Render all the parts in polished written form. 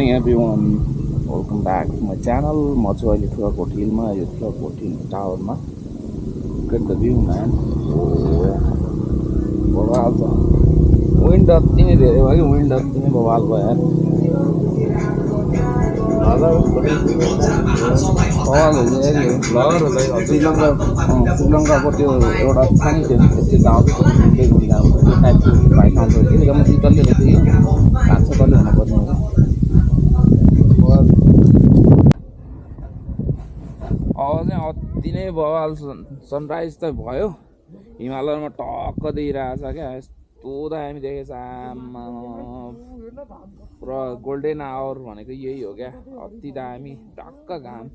morning everyone, welcome back to my channel. म छु अहिले ठुलाकोट हिलमा, यो ठुलाकोट hill टावरमा. Look at the view man. बवाल छ. विन्ड अति नै धेरै भयो कि विन्ड अति नै बवाल भयो यार. श्रीलङ्काको त्यो एउटा छ नि त्यो यस्तै गाउँ चाहिँ घुम्दै गाउँ त्यो टाइपको भाइब आउँछ एकदम शीतलले रहेछ यो कान्छ तलले हुनुपर्ने हो. अब चाहिँ अति नै बवाल सनराइज त भयो, हिमालयमा टक्क देखिरहेछ क्या, यस्तो दामी देखेछ. आमा पुरा गोल्डेन आवर भनेको यही हो क्या, अति दामी टक्क घाम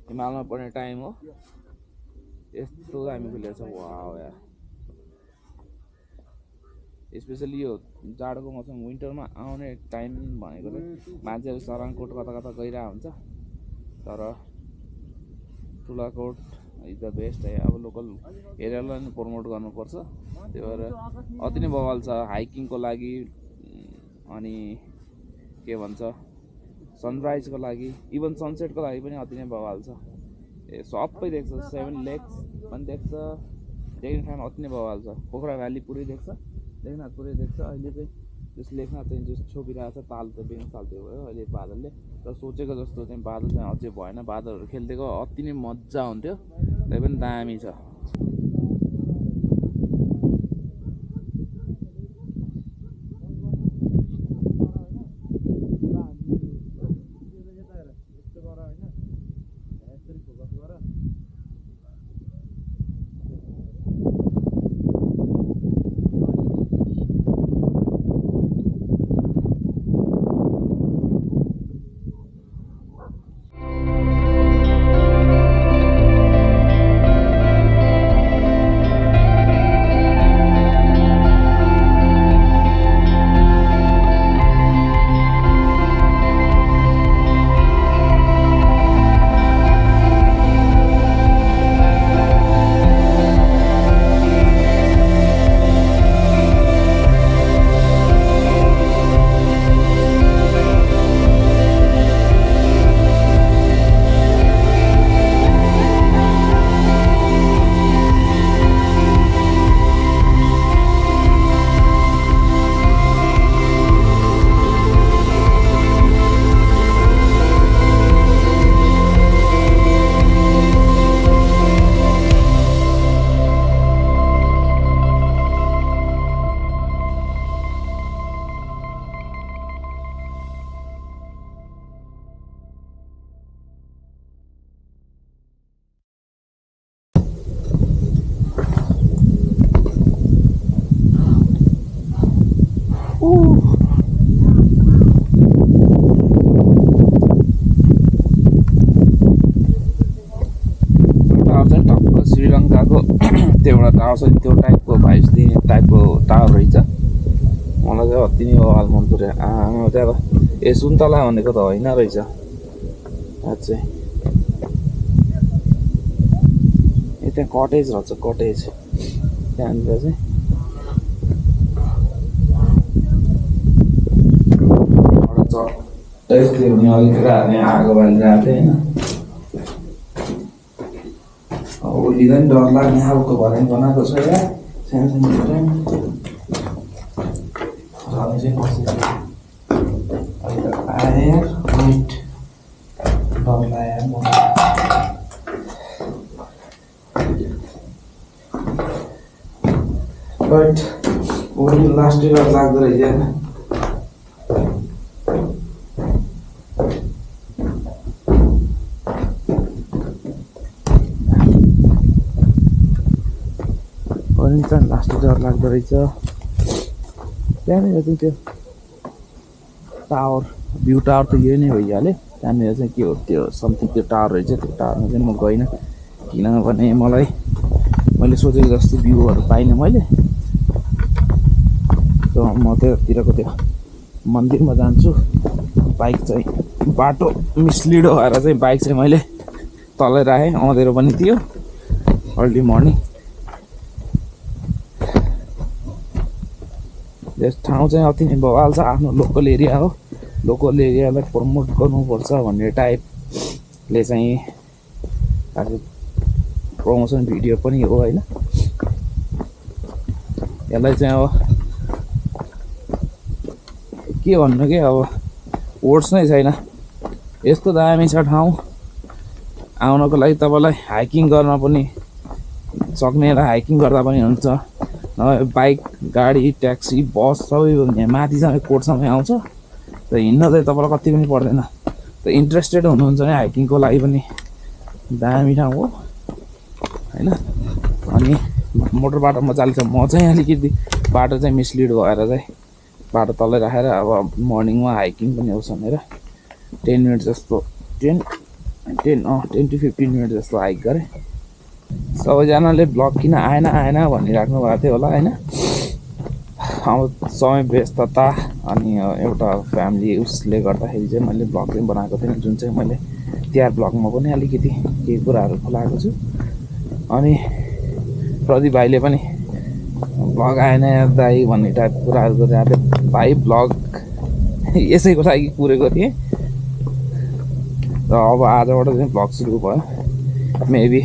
हिमालयमा पर्ने टाइम हो, यस्तो दामी खुलेको छ. वाउ यार, स्पेसली यो जाडोको मौसम विन्टरमा आउने टाइम भनेको चाहिँ मान्छेहरू सराङकोट कता कता गइरहेको हुन्छ, तर ठुलाकोट इज द बेस्ट है. अब लोकल एरियालाई पनि प्रमोट गर्नुपर्छ, त्यही भएर अति नै बवाल छ हाइकिङको लागि, अनि के भन्छ सनराइजको लागि, इभन सनसेटको लागि पनि अति नै बवाल छ. सबै देख्छ, 7 लेक्स पनि देख्छ, देख्ने ठाउँमा अति नै बवाल छ. पोखरा भ्याली पुरै देख्छ, लेखनाथ पुरै देख्छ. अहिले चाहिँ त्यस लेखनाथ चाहिँ जस छोपिरहेको छ, ताल त बेङ्साल त्यो भयो अहिले बादलले, र सोचेको जस्तो चाहिँ बादल चाहिँ अझै भएन. बादलहरू खेलिदिएको अति नै मजा हुन्थ्यो, त्यही पनि दामी छ. श्रीलङ्काको त्यो एउटा टावर छ, त्यो टाइपको भाइब्स दिने टाइपको टावर रहेछ. मलाई चाहिँ अति नै बवाल मन पऱ्यो. आमा त्यहाँ त सुन्तला भनेको त होइन रहेछ अझै. त्यहाँ कटेज रहेछ, कटेज त्यहाँनिर चाहिँ चट्टै हुने अलिक हाल्ने आगो बालिरहेको थियो होइन, उल्लिँदा पनि डर लाग्ने खालको भनाइ बनाएको छ या सानो सानो चाहिँ बसेको अहिले आएर वेट डर लाग्यो बट ओली लास्ट डर लाग्दो रहेछ होइन. लास्ट डर लाग्दो रहेछ. त्यहाँनिर चाहिँ त्यो टावर, भ्यू टावर त यो नै भइहाल्यो. त्यहाँनिर चाहिँ के हो त्यो समथिङ त्यो टावर रहेछ, त्यो टावरमा चाहिँ म गइनँ, किनभने मैले सोचेको जस्तो भ्यूहरू पाइनँ मैले. त म त्योतिरको त्यो मन्दिरमा जान्छु. बाइक चाहिँ बाटो मिसलिड भएर चाहिँ बाइक चाहिँ मैले तलै राखेँ, अँधेरो पनि थियो अर्ली मर्निङ. यस ठाउँ चाहिँ अति नै बवाल छ, आफ्नो लोकल एरिया हो. लोकल एरियालाई प्रमोट गर्नुपर्छ भन्ने टाइपले चाहिँ आज प्रमोसन भिडियो पनि हो होइन। यसलाई चाहिँ अब के भन्नु के अब वर्ड्स नै छैन। यस्तो दामी छ ठाउँ, आउनको लागि तपाईँलाई हाइकिङ गर्न पनि सक्नेलाई हाइकिङ गर्दा पनि हुन्छ, नभए बाइक गाडी ट्याक्सी बस सबै माथिसम्म कोटसम्म आउँछ। त हिँड्न चाहिँ तपाईँलाई कति पनि पर्दैन। त इन्ट्रेस्टेड हुनुहुन्छ भने हाइकिङको लागि पनि दामी ठाउँ हो होइन। अनि मोटर बाटो मजाले छ। म चाहिँ अलिकति बाटो चाहिँ मिसलिड भएर चाहिँ बाटो तलै राखेर अब मर्निङमा हाइकिङ पनि होस् भनेर 10 मिनट जस्तो 10 to 15 मिनट जस्तो हाइक गरेँ। सबैजनाले ब्लग किन आएन भनिराख्नु भएको थियो होला होइन। अब समय व्यस्तता अनि एउटा फ्यामिली उसले गर्दाखेरि चाहिँ मैले ब्लग चाहिँ बनाएको थिएन, जुन चाहिँ मैले तिहार ब्लगमा पनि अलिकति केही कुराहरू खुलाएको छु। अनि प्रदीप भाइले पनि ब्लग आएन दाइ भन्ने टाइपको कुराहरू गरिरहेको थियो। भाइ ब्लग यसैको लागि कुरेको थिएँ र अब आजबाट चाहिँ ब्लग सुरु भयो। मेबी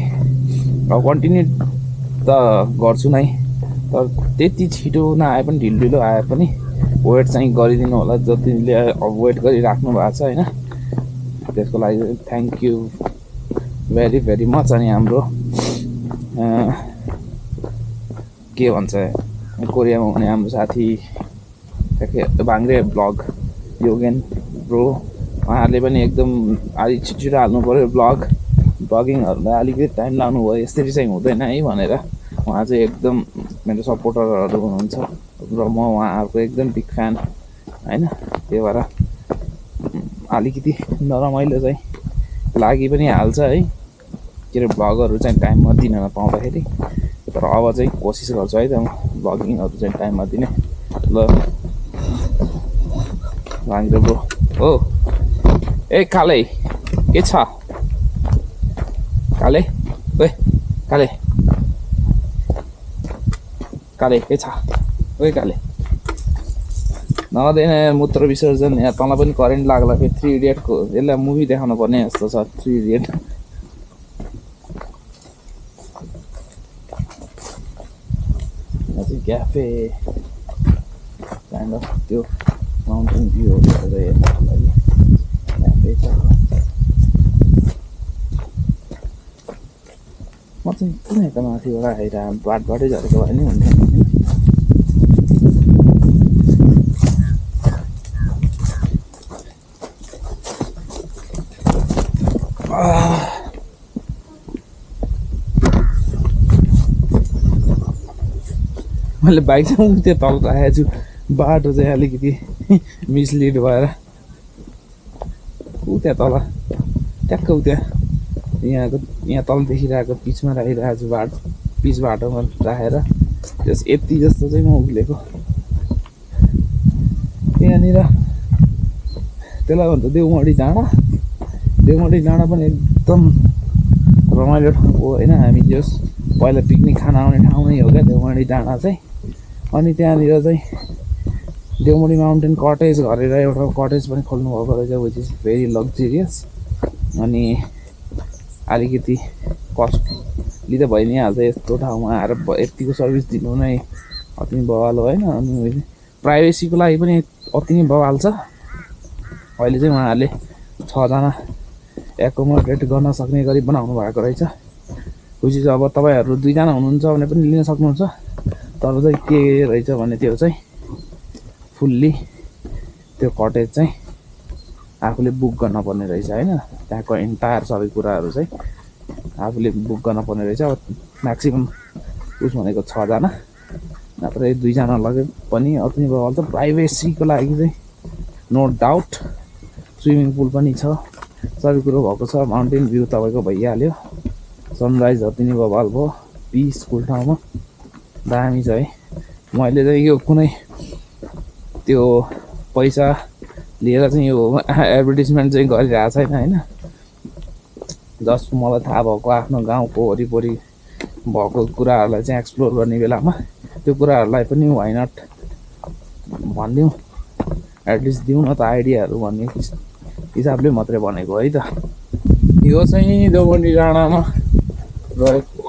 अब कन्टिन्यू त गर्छु नै, तर त्यति छिटो नआए पनि ढिलो आए पनि वेट चाहिँ गरिदिनु होला, जतिले वेट गरिराख्नु भएको छ होइन। त्यसको लागि thank you very very much. अनि हाम्रो के भन्छ कोरियामा हुने हाम्रो साथी भाङ्रे ब्लग योगेन ब्रो, उहाँहरूले पनि एकदम अलिक छिटो हाल्नु पऱ्यो ब्लगिङहरूलाई अलिकति टाइम लाग्नु भयो, यसरी चाहिँ हुँदैन है भनेर उहाँ चाहिँ एकदम मेरो सपोर्टरहरू हुनुहुन्छ र म उहाँहरूको एकदम बिग फ्यान होइन। त्यही भएर अलिकति नरमाइलो चाहिँ लागि पनि हाल्छ है, के अरे ब्लगहरू चाहिँ टाइममा दिन नपाउँदाखेरि। तर अब चाहिँ कोसिस गर्छु है त ब्लगिङहरू चाहिँ टाइममा दिने। ल भाङ्रे ब्रो हो ए काले के छ काले, ओए काले काले के छ ओए काले, नदिएन मूत्र विसर्जन। यहाँ तँलाई पनि करेन्ट लाग्ला फेरि 3 इडियटको, यसलाई मुभी देखाउनु पर्ने जस्तो छ 3 इडियट। क्याफे काइन्ड अफ त्यो माउन्टेन भ्यूहरू हेर्नको लागि क्याफे छ। म चाहिँ किन यता माथिबाट आइरहेको बाटबाटै झरेको भए नि हुन्थ्यो। मैले बाइक चाहिँ उतै तल राखेको छु, बाटो चाहिँ अलिकति मिसलिड भएर उता तल ट्याक्क उता यहाँ तल देखिरहेको पिचमा राखिरहेको छु, पिच बाटोमा राखेर त्यस यति जस्तो चाहिँ म उक्लेको। यहाँनिर त्यसलाई भन्छ देउमडी डाँडा पनि एकदम रमाइलो ठाउँ हो होइन। हामी जस पहिला पिकनिक खान आउने ठाउँ नै हो क्या देउमडी डाँडा चाहिँ। अनि त्यहाँनिर चाहिँ देउमडी माउन्टेन कटेज गरेर एउटा कटेज पनि खोल्नु भएको रहेछ, विच इज भेरी लग्जरियस। अनि अलिकति कस्टली त भइ नै हाल्छ यस्तो ठाउँमा आएर यतिको सर्भिस दिनु नै अति नै बवाल होइन। अनि प्राइभेसीको लागि पनि अति नै बवाल छ। अहिले चाहिँ उहाँहरूले 6 जना एकोमोडेट गर्न सक्ने गरी बनाउनु भएको रहेछ, विच इज अब तपाईँहरू 2 जना हुनुहुन्छ भने पनि लिन सक्नुहुन्छ। तर चाहिँ के रहेछ भने त्यो चाहिँ फुल्ली त्यो कटेज चाहिँ आफूले बुक गर्न पर्ने रहेछ होइन। त्यहाँको एन्टायर सबै कुराहरू चाहिँ आफूले बुक गर्न पर्ने रहेछ। अब म्याक्सिमम् उस भनेको 6 जना, नत्र 2 जना लगे पनि अति नै बवाल छ। प्राइभेसीको लागि चाहिँ नो डाउट स्विमिङ पुल पनि छ, सबै कुरो भएको छ। माउन्टेन भ्यू तपाईँको भइहाल्यो, सनराइज अति नै बवाल भयो, पिसफुल ठाउँमा दामी छ है। मैले चाहिँ यो कुनै त्यो पैसा लिएर चाहिँ यो एडभर्टिजमेन्ट चाहिँ गरिरहेको छैन होइन। जस्ट मलाई थाहा भएको आफ्नो गाउँको वरिपरि भएको कुराहरूलाई चाहिँ एक्सप्लोर गर्ने बेलामा त्यो कुराहरूलाई पनि वाइ नट भनिदिउँ एटलिस्ट दिउँ न त आइडियाहरू भन्ने हिसाबले मात्रै भनेको है त। यो चाहिँ जोगबन्दी डाँडामा रहेको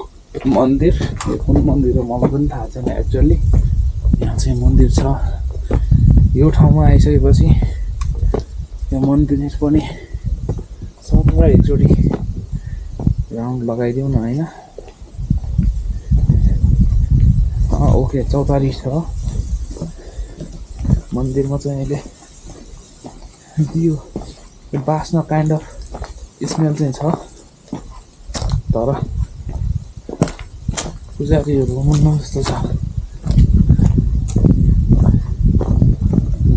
मन्दिर, यो कुन मन्दिर हो मलाई पनि थाहा छैन एक्चुअली। यहाँ चाहिँ मन्दिर छ। यो ठाउँमा आइसकेपछि यो मन्दिर पनि सबै एकचोटि राउन्ड लगाइदिउँ न होइन। ओके, चौतारी छ मन्दिरमा चाहिँ अहिले यो बास्न काइन्ड अफ स्मेल चाहिँ छ, तर पुजारीहरू हुनुहुन्न जस्तो छ।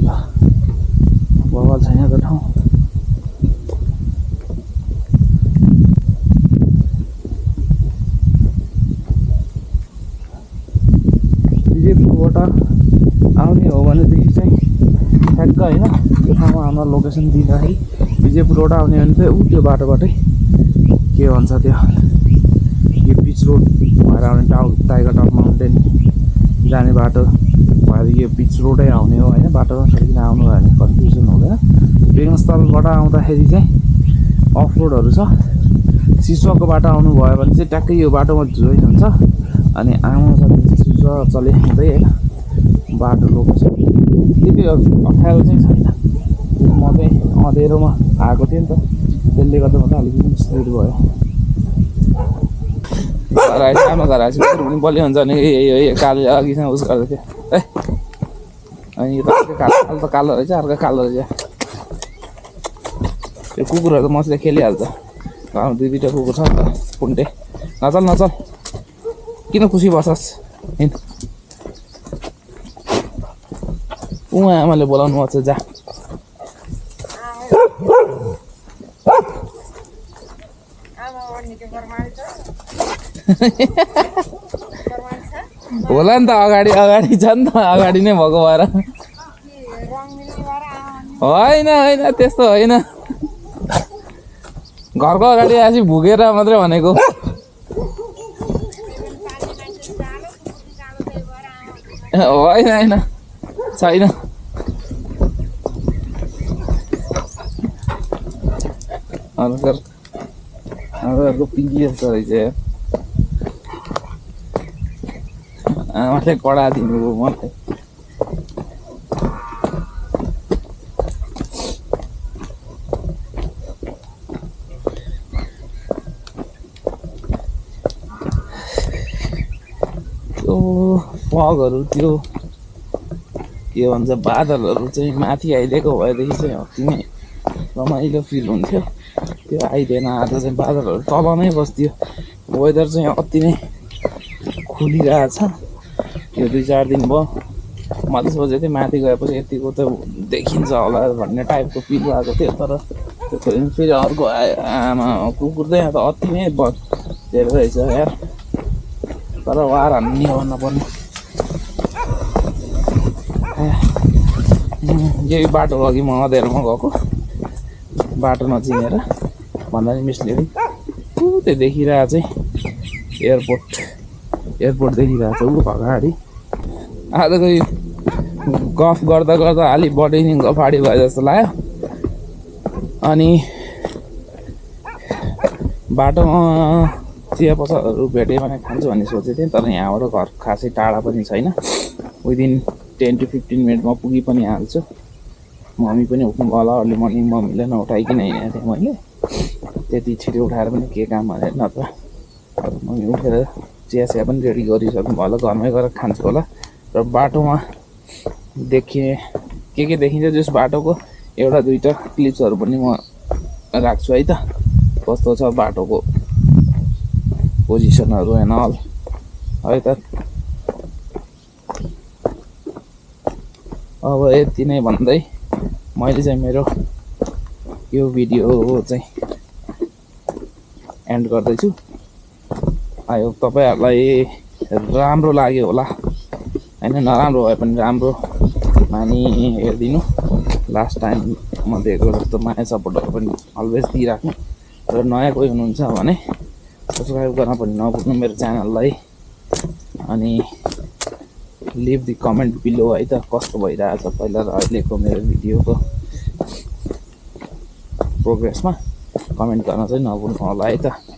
ल बवाल छैन त ठाउँ। विजयपुरबाट आउने हो भनेदेखि चाहिँ ठ्याक्क होइन त्यो ठाउँमा हाम्रो लोकेसन दिँदाखेरि विजयपुरबाट आउने हो भने चाहिँ त्यो बाटोबाटै के भन्छ त्यो यो बिच रोड भएर आउने टाइगर टप माउन्टेन जाने बाटो भएर यो बिच रोडै आउने हो होइन। बाटोमा सकिन आउनु भयो भने कन्फ्युजन हुँदैन। वेगस्थलबाट आउँदाखेरि चाहिँ अफ रोडहरू छ। सिसुवाको बाटो आउनु भयो भने चाहिँ ट्याक्कै यो बाटोमा जोइन हुन्छ अनि आउन सकिन्छ सिसुवा चले हुँदै होइन। बाटो लोकेसन त्यति अप्ठ्यारो चाहिँ छैन। म चाहिँ अँधेरोमा आएको थिएँ नि त, त्यसले गर्दा मात्रै अलिकति स्पिड भयो। घर आएछ आफ्नो घर आएछ पनि बलियो हुन्छ भने यो कालो अघिसँग उस गर्दै थियो है। अनि यो त कालो त कालो रहेछ, अर्को कालो रहेछ। त्यो कुकुरहरू त मसित खेलिहाल्छ। घरमा 2-2टा कुकुर छ नि त पुन्टे। नचल नचल, किन खुसी बस्छस् हिँड। आमाले बोलाउनु पर्छ जा। होला नि त, अगाडि अगाडि छ नि त, अगाडि नै भएको भएर। होइन होइन त्यस्तो होइन, घरको अगाडि आएपछि भुकेर मात्रै भनेको। होइन होइन छैन। अर्को पिङ्की जस्तो रहेछ। आमाले कडा दिनुभयो मलाई। त्यो फगहरू त्यो के भन्छ बादलहरू चाहिँ माथि आइदिएको भएदेखि चाहिँ अति नै रमाइलो फिल हुन्थ्यो। त्यो आइदिएन, आज चाहिँ बादलहरू तल नै बस्थ्यो। वेदर चाहिँ अति नै खुलिरहेछ। यो 2-4 दिन भयो। मैले सोचेको थिएँ माथि गएपछि यतिको त देखिन्छ होला भन्ने टाइपको फिल भएको थियो, तर त्यो फेरि अर्को आयो। आमा कुकुर चाहिँ यहाँ त अति नै धेरै रहेछ यार, तर वार हान्ने हो भन्नुपर्ने। यही बाटो अघि म अँधेरोमा गएको बाटो नचिनेर भन्दा नि मिसले त्यो देखिरहेको चाहिँ एयरपोर्ट देखिरहेको छ ऊ अगाडि। आजको यो गफ गर्दा गर्दा अलि बढी नै गफाडी भयो जस्तो लाग्यो। अनि बाटोमा चिया पसलहरू भेटेँ भने खान्छु भन्ने सोचेको थिएँ, तर यहाँबाट घर खासै टाढा पनि छैन। विदिन 10 to 15 मिनटमा पुगी पनि हाल्छु। मम्मी पनि उठ्नु होला, अर्ली मर्निङ मम्मीलाई नउठाइकन हिँडेको थिएँ मैले। त्यति छिटो उठाएर पनि के काम भनेर नत्र मम्मी उठेर चिया पनि रेडी गरिसक्नु होला, घरमै गएर खान्छु होला। र बाटोमा देखिने के देखिन्छ जस बाटोको 1-2टा क्लिप्सहरू पनि म राख्छु है त, कस्तो छ बाटोको पोजिसनहरू एन्ड अल है त। अब यति नै भन्दै मैले चाहिँ मेरो यो भिडियो चाहिँ एन्ड गर्दैछु। आई होप तपाईँहरूलाई राम्रो लाग्यो होला होइन, नराम्रो भए पनि राम्रो मानि हेरिदिनु। लास्ट टाइम म दिएको जस्तो माया सपोर्टहरू पनि अलवेज दिइराख्नु। र नयाँ कोही हुनुहुन्छ भने सब्सक्राइब गर्न पनि नभुल्नु मेरो च्यानललाई। अनि लिभ द कमेन्ट बिलो है त कस्तो भइरहेछ पहिला र अहिलेको मेरो भिडियोको प्रोग्रेसमा कमेन्ट गर्न चाहिँ नभुल्नु होला है त।